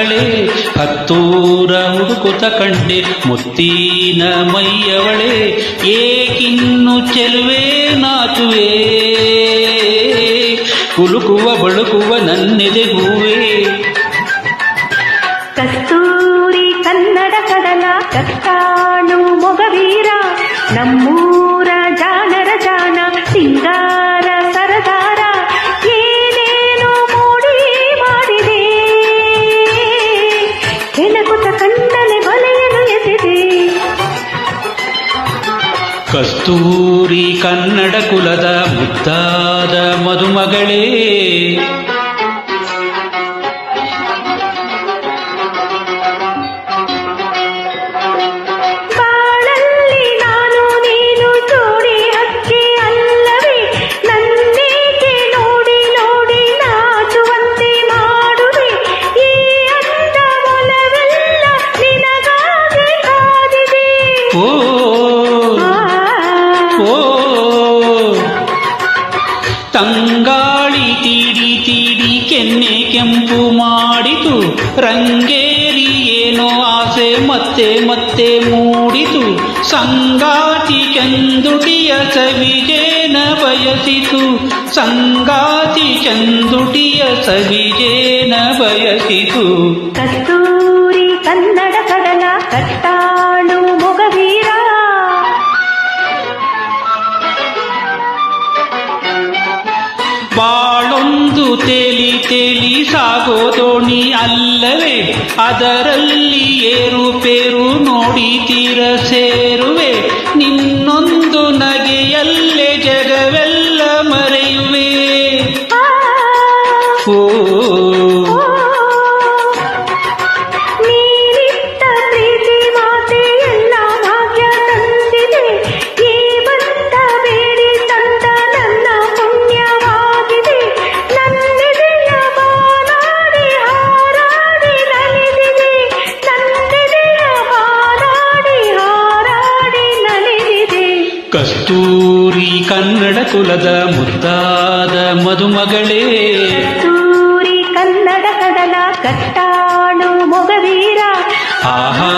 ಮದುಮಗಳೇ ಹತ್ತೂರ ಹುಡುಕುತ ಕಂಡೆ ಮುತ್ತಿನ ಮೈಯವಳೇ ಏಕಿನ್ನು ಚೆಲುವೆ ನಾಚುವೆ ಕುಲುಕುವ ಬಳುಕುವ ನನ್ನೆದೆ ಹೂವೇ ಕಸ್ತೂರಿ ಕನ್ನಡ ಕಡಲ ಕತ್ತಾಳು ಮೊಗವೀರ ನಮ್ಮೂರ ಜಾಣರ ಜಾಣ ಸಿಂಗಾರ ಸರದಾರ ಏನೇನು ಮೂಡಿ ಮಾಡಿದೆ ಕೆಣಕುತ ಕಣ್ಣಲೆ ಬಲೆಯಲು ಎಸೆದೆ ಕಸ್ತೂರಿ ಕನ್ನಡ ಕುಲದ ಮುದ್ದಾದ ಮದುಮಗಳೇ ತಂಗಾಳಿ ತೀಡಿ ತೀಡಿ ಕೆನ್ನೆ ಕೆಂಪು ಮಾಡಿತು ರಂಗೇರಿ ಏನೋ ಆಸೆ ಮತ್ತೆ ಮತ್ತೆ ಮೂಡಿತು ಸಂಗಾತಿ ಚಂದುಟಿಯ ಸವಿಜೇನ ಬಯಸಿತು ಸಂಗಾತಿ ಚಂದುಟಿಯ ಸವಿಜೇನ ಬಯಸಿತು ಕಸ್ತೂರಿ ಕನ್ನಡ ಕಡಲ ಕಟ್ಟಾಳು ಮೊಗವೀರ ಬಾಳೊಂದು ತೇಲಿ ತೇಲಿ ಸಾಗೋ ದೋಣಿ ಅಲ್ಲವೇ ಅದರಲ್ಲಿ ಏರುಪೇರು ನೋಡಿ ತೀರ ಸೇರುವೆ ನಿನ್ನೊಂದು ನಗೆಯಲ್ಲೇ ಜಗವೆಲ್ಲ ಮರೆಯುವೆ ಓ ಕಸ್ತೂರಿ ಕನ್ನಡ ಕುಲದ ಮುದ್ದಾದ ಮದುಮಗಳೇ ಕಸ್ತೂರಿ ಕನ್ನಡ ಕಡಲ ಕಟ್ಟಾಳು ಮೊಗವೀರ ಆಹಾ